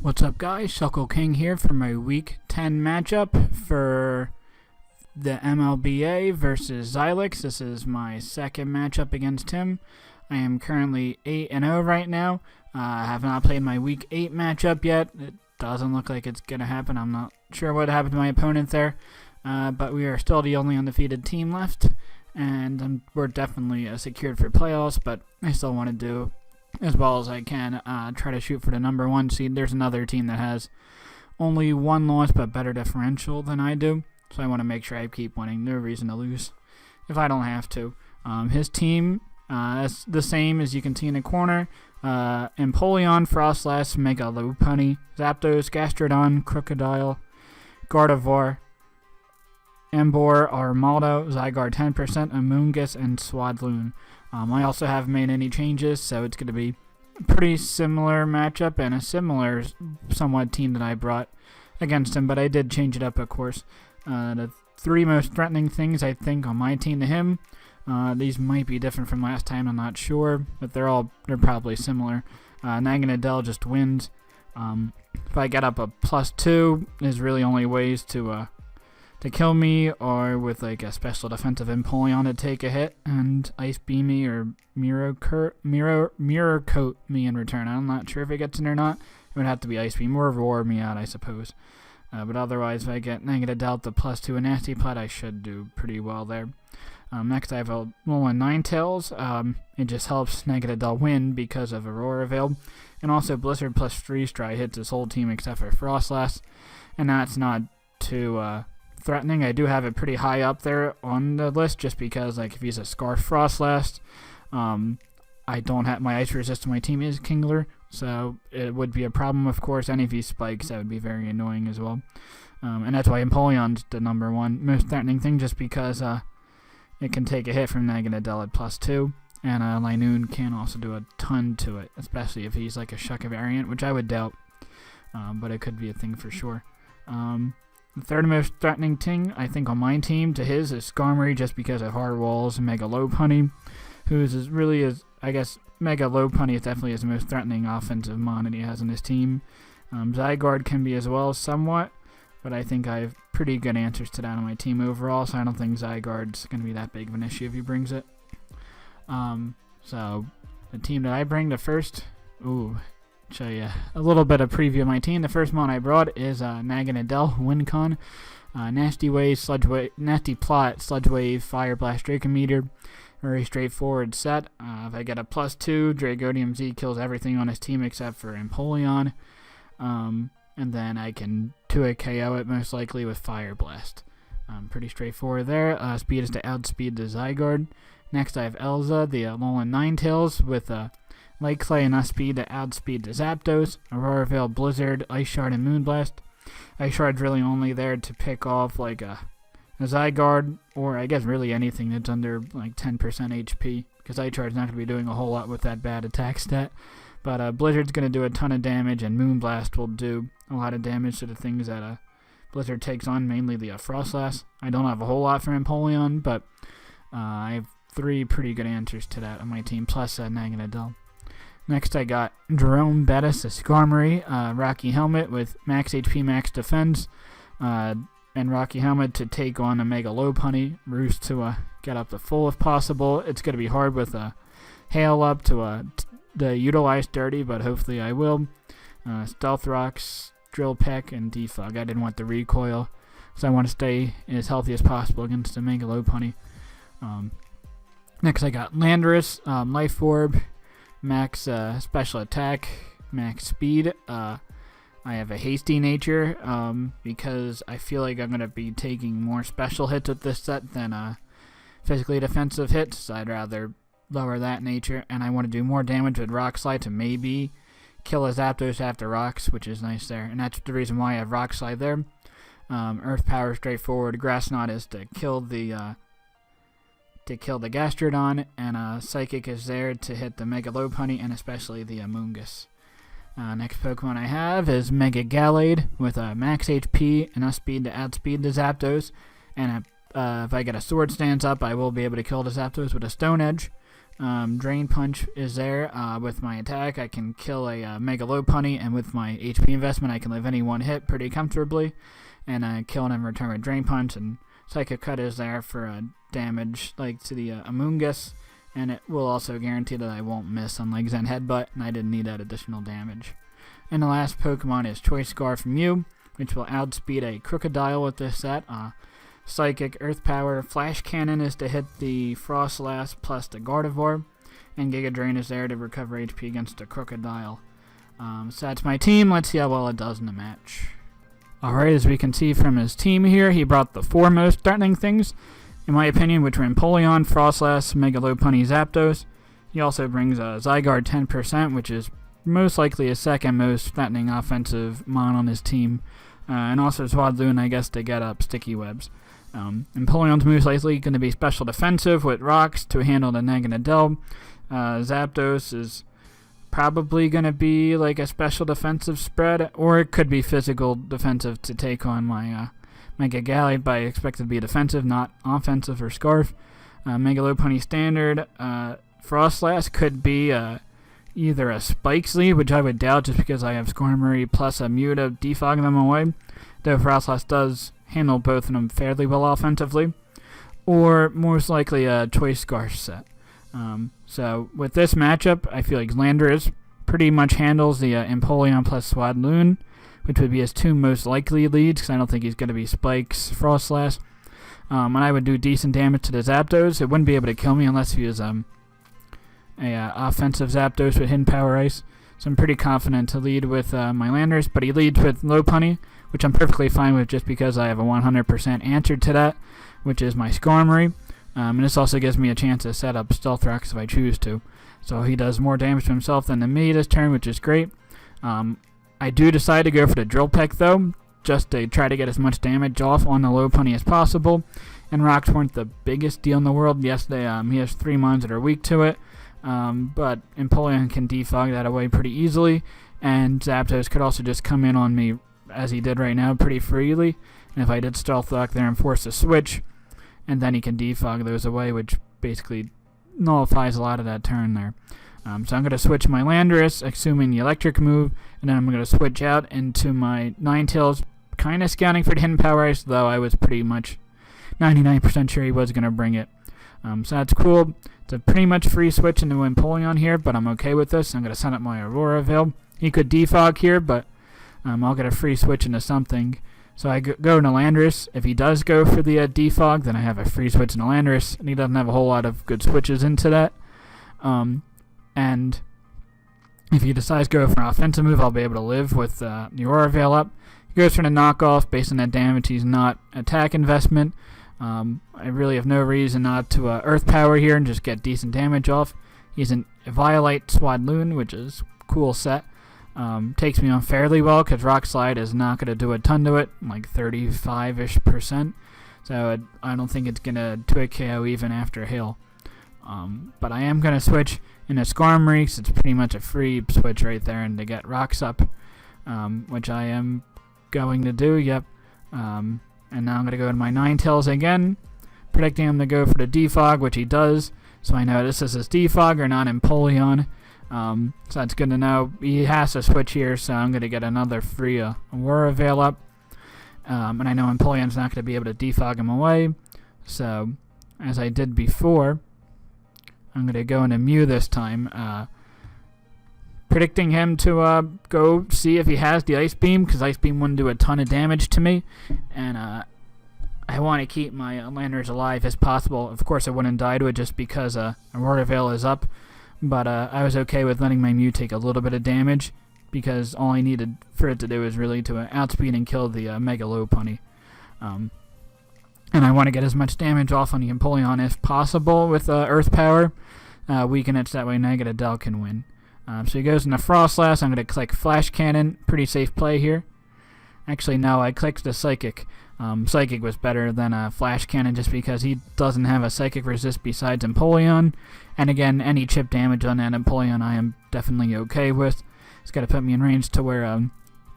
What's up, guys? Shuckle King here for my Week 10 matchup for the MLBA versus Xilicks. This is my second matchup against him. I am currently 8-0 right now. I have not played my Week 8 matchup yet. It doesn't look like it's going to happen. I'm not sure what happened to my opponent there. But we are still the only undefeated team left. And we're definitely secured for playoffs, but I still want to do as well as I can, try to shoot for the number 1 seed. There's another team that has only one loss but better differential than I do, so I want to make sure I keep winning. No reason to lose if I don't have to. His team is the same as you can see in the corner. Empoleon, Frostlass, Puny, Zapdos, Gastrodon, Crocodile, Gardevoir, Embor, Armaldo, Zygarde 10%, Amoonguss, and Swadloon. I also haven't made any changes, so it's going to be a pretty similar matchup and a similar somewhat team that I brought against him, but I did change it up, of course. The 3 most threatening things, I think, on my team to him, these might be different from last time, I'm not sure, but they're probably similar. Naganadel just wins. If I get up a +2, there's really only ways to kill me, or with like a special defensive Empoleon to take a hit and Ice Beam me or Mirror Coat me in return. I'm not sure if it gets in or not. It would have to be Ice Beam or Roar me out, I suppose. But otherwise, if I get Negative Delta +2 and Nasty Plot, I should do pretty well there. Next, I have a Alolan Ninetales. It just helps Negative Delta win because of Aurora Veil. And also Blizzard plus Freeze Dry hits his whole team except for Frostlass. And that's not too threatening. I do have it pretty high up there on the list just because, like, if he's a Scarf Frostlass, I don't have my Ice Resist on my team is Kingler, so it would be a problem, of course. And if he spikes, that would be very annoying as well. And that's why Empoleon's the number 1 most threatening thing, just because it can take a hit from Naganadel at +2, and Linoon can also do a ton to it, especially if he's like a Shucka variant, which I would doubt, but it could be a thing for sure. The third most threatening thing, I think, on my team to his is Skarmory, just because of Hard Walls and Mega Lopunny, I guess, Mega Lopunny is definitely his most threatening offensive mon that he has on his team. Zygarde can be as well, somewhat, but I think I have pretty good answers to that on my team overall, so I don't think Zygarde's going to be that big of an issue if he brings it. So, the team that I bring, the first, show you a little bit of preview of my team. The first mon I brought is Naganadel, Wincon, Nasty Plot, Sludge Wave, Fire Blast, Dracometer. Very straightforward set. If I get a +2, Dragonium Z kills everything on his team except for Empoleon. And then I can 2 KO it most likely with Fire Blast. Pretty straightforward there. Speed is to outspeed the Zygarde. Next I have Elza, the Alolan Ninetales, with Light Clay and Speed to outspeed the Zapdos, Aurora Veil, Blizzard, Ice Shard, and Moonblast. Ice Shard's really only there to pick off like a Zygarde, or I guess really anything that's under like 10% HP, because Ice Shard's not going to be doing a whole lot with that bad attack stat. But Blizzard's going to do a ton of damage, and Moonblast will do a lot of damage to the things that Blizzard takes on, mainly the Frostlass. I don't have a whole lot for Empoleon, but I have 3 pretty good answers to that on my team, plus Naganadel. Next I got Jerome Bettis, a Skarmory, Rocky Helmet with max HP, max defense, and Rocky Helmet to take on a Mega Lopunny, Roost to get up to full if possible. It's going to be hard with a Hail up to utilize Dirty, but hopefully I will. Stealth Rocks, Drill Peck, and Defog. I didn't want the recoil, so I want to stay as healthy as possible against the Mega Lopunny. Next I got Landorus, Life Orb, max special attack, max speed. I have a hasty nature because I feel like I'm going to be taking more special hits with this set than physically defensive hits, so I'd rather lower that nature, and I want to do more damage with Rock Slide to maybe kill a Zapdos after Rocks, which is nice there, and that's the reason why I have Rock Slide there. Earth Power straightforward, Grass Knot is to kill the Gastrodon, and Psychic is there to hit the Mega Lopunny and especially the Amoonguss. Next Pokemon I have is Mega Gallade with max HP, enough speed to outspeed the Zapdos, and if I get a Sword Stance up, I will be able to kill the Zapdos with a Stone Edge. Drain Punch is there. With my attack, I can kill a Mega Lopunny, and with my HP investment, I can live any one hit pretty comfortably, and kill it in return with Drain Punch. And Psychic Cut is there for damage, like to the Amoonguss, and it will also guarantee that I won't miss, unlike Zen Headbutt, and I didn't need that additional damage. And the last Pokemon is Choice Scarf from Mew, which will outspeed a Crocodile with this set. Psychic, Earth Power, Flash Cannon is to hit the Frostlass plus the Gardevoir, and Giga Drain is there to recover HP against the Crocodile. So that's my team. Let's see how well it does in the match. Alright, as we can see from his team here, he brought the 4 most threatening things, in my opinion, which were Empoleon, Frostlass, Mega Lopunny, Zapdos. He also brings Zygarde 10%, which is most likely his second most threatening offensive mon on his team, and also Swadloon, I guess, to get up Sticky Webs. Empoleon's most likely going to be special defensive with rocks to handle the Neg and Adele. Zapdos is probably going to be like a special defensive spread, or it could be physical defensive to take on my Mega Galley, but I expect it to be defensive, not offensive or Scarf. Mega Lopunny Standard. Frostlass could be either a Spikes lead, which I would doubt just because I have Skarmory plus a Mew to defog them away, though Frostlass does handle both of them fairly well offensively, or most likely a Choice Scarf set. So with this matchup, I feel like Landorus pretty much handles the Empoleon plus Swadloon, which would be his 2 most likely leads, because I don't think he's going to be Spikes Frostlass. And I would do decent damage to the Zapdos. It wouldn't be able to kill me unless he was a offensive Zapdos with Hidden Power Ice. So I'm pretty confident to lead with my Landorus, but he leads with Lopunny, which I'm perfectly fine with just because I have a 100% answer to that, which is my Skarmory. And this also gives me a chance to set up Stealth Rocks if I choose to. So he does more damage to himself than to me this turn, which is great. I do decide to go for the Drill Peck, though, just to try to get as much damage off on the Lopunny as possible. And rocks weren't the biggest deal in the world. Yes, he has 3 mons that are weak to it, but Empoleon can defog that away pretty easily, and Zapdos could also just come in on me, as he did right now, pretty freely. And if I did Stealth Rock there and force a switch, and then he can defog those away, which basically nullifies a lot of that turn there. So I'm going to switch my Landorus, assuming the electric move, and then I'm going to switch out into my Ninetales, kind of scouting for the Hidden Power Ice, though I was pretty much 99% sure he was going to bring it. So that's cool. It's a pretty much free switch into Empoleon here, but I'm okay with this. I'm going to send up my Aurora Veil. He could defog here, but I'll get a free switch into something. So I go into Landorus. If he does go for the defog, then I have a free switch into Landorus, and he doesn't have a whole lot of good switches into that. And if he decides to go for an offensive move, I'll be able to live with the Aurora Veil up. He goes for the knockoff based on that damage. He's not attack investment. I really have no reason not to Earth Power here and just get decent damage off. He's a Violite Swadloon, which is a cool set. Takes me on fairly well because Rock Slide is not going to do a ton to it, like 35-ish%. So I don't think it's going to do a KO even after Hail. But I am going to switch into Skarmory because it's pretty much a free switch right there and to get rocks up, which I am going to do, yep. And now I'm going to go to my Ninetales again, predicting him to go for the defog, which he does. So I know this is his defog or not Empoleon. So that's good to know. He has to switch here, so I'm going to get another free Aurora Veil up. And I know Empoleon's not going to be able to defog him away. So, as I did before, I'm going to go into Mew this time. Predicting him to go see if he has the Ice Beam, because Ice Beam wouldn't do a ton of damage to me. And I want to keep my Landorus alive as possible. Of course, I wouldn't die to it just because Aurora Veil is up. But I was okay with letting my Mew take a little bit of damage, because all I needed for it to do is really to outspeed and kill the Mega Lopunny. And I want to get as much damage off on the Empoleon as possible with Earth Power. Weaken it so that way Neg and Adele can win. So he goes into Frostlass. I'm going to click Flash Cannon. Pretty safe play here. Actually, no, I clicked the Psychic. Psychic was better than Flash Cannon just because he doesn't have a Psychic resist besides Empoleon. And again, any chip damage on that Empoleon I am definitely okay with. It's got to put me in range to where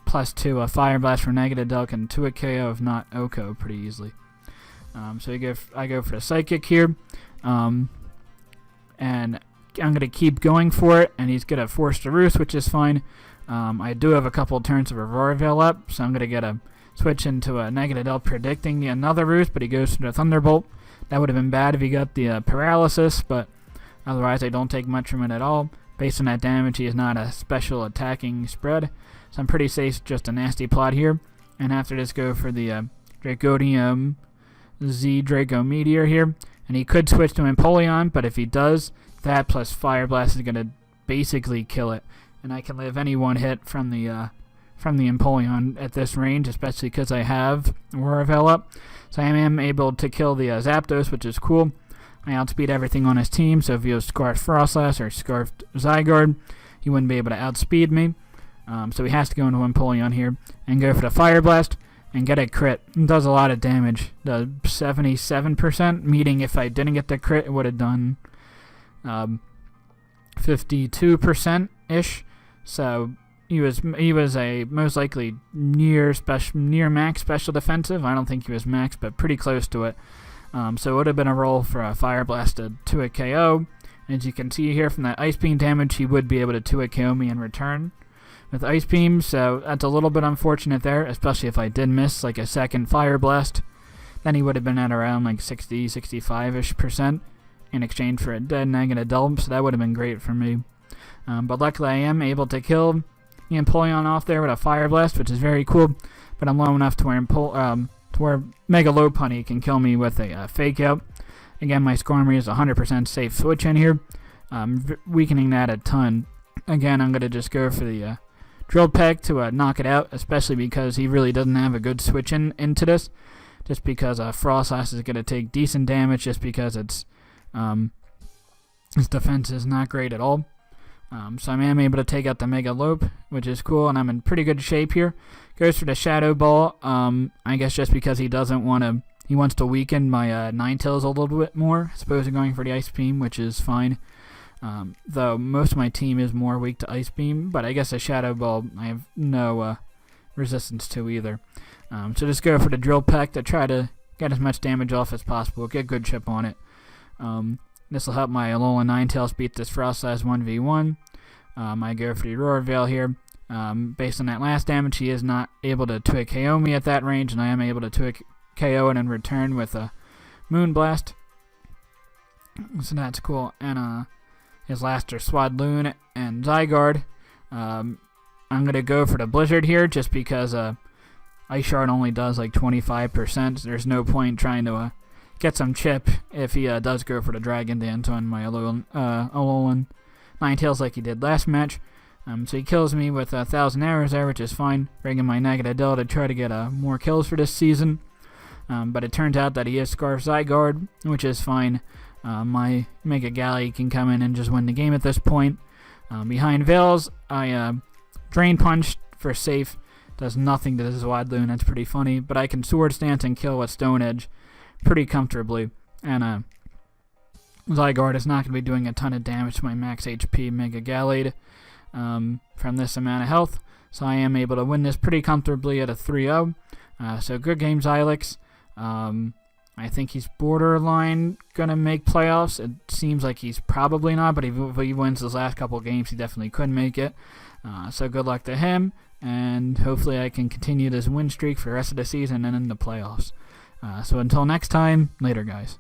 +2 Fire Blast for Negative Del can 2 KO if not Oko pretty easily. So I go for the Psychic here. And gonna keep going for it, and he's gonna force the roost, which is fine. I do have a couple turns of Aurora Veil up, so I'm gonna get a switch into a negative L predicting another roost, but he goes to the Thunderbolt. That would have been bad if he got the paralysis, but otherwise I don't take much from it at all. Based on that damage, he is not a special attacking spread, so I'm pretty safe, just a nasty plot here. And after this, go for the Draconium Z Draco Meteor here. And he could switch to Empoleon, but if he does, that plus Fire Blast is going to basically kill it. And I can live any one hit from the Empoleon at this range, especially because I have Aurora Veil up. So I am able to kill the Zapdos, which is cool. I outspeed everything on his team, so if he was Scarfed Frostlass or Scarfed Zygarde, he wouldn't be able to outspeed me. So he has to go into Empoleon here and go for the Fire Blast and get a crit. It does a lot of damage. Does 77%, meaning if I didn't get the crit, it would have done 52%-ish. So he was a most likely near max special defensive. I don't think he was max, but pretty close to it. So it would have been a roll for a Fire Blast to 2-hit KO. As you can see here from that Ice Beam damage, he would be able to 2-hit KO me in return with Ice Beam, so that's a little bit unfortunate there, especially if I did miss like a second Fire Blast. Then he would have been at around like 65-ish% in exchange for a dead negative Delp, so that would have been great for me. But luckily I am able to kill the Empoleon off there with a Fire Blast, which is very cool, but I'm low enough to where Mega Lopunny can kill me with a Fake Out. Again, my Skarmory is 100% safe switch in here, weakening that a ton. Again, I'm going to just go for the Drill Peck to knock it out, especially because he really doesn't have a good switch into this, just because Frostlass is going to take decent damage just because its defense is not great at all. So I am able to take out the Mega Lope, which is cool, and I'm in pretty good shape here. Goes for the Shadow Ball, I guess just because he doesn't want to, he wants to weaken my Ninetales a little bit more, as opposed to going for the Ice Beam, which is fine. Though most of my team is more weak to Ice Beam, but I guess a Shadow Ball I have no resistance to either. So just go for the Drill Peck to try to get as much damage off as possible, get good chip on it. This will help my Alolan Ninetales beat this Frostlass 1v1. I go for the Aurora Veil here. Based on that last damage, he is not able to 2-hit KO me at that range, and I am able to 2-hit KO it in return with a Moonblast. So that's cool. And his last are Swadloon and Zygarde. I'm going to go for the Blizzard here just because Ice Shard only does like 25%. So there's no point trying to get some chip if he does go for the Dragon Dance on my Alolan Ninetales like he did last match. So he kills me with 1,000 arrows there, which is fine, bringing my negative Del to try to get more kills for this season. But it turns out that he is Scarf Zygarde, which is fine. My Mega Galley can come in and just win the game at this point. Behind Veils, I Drain Punch for safe. Does nothing to this Wadloon, that's pretty funny. But I can Sword Stance and kill with Stone Edge pretty comfortably. And Zygarde is not going to be doing a ton of damage to my max HP Mega Gallade from this amount of health. So I am able to win this pretty comfortably at a 3-0. So good game, Xilicks. I think he's borderline going to make playoffs. It seems like he's probably not, but if he wins his last couple games, he definitely could make it. So good luck to him, and hopefully I can continue this win streak for the rest of the season and in the playoffs. So until next time, later, guys.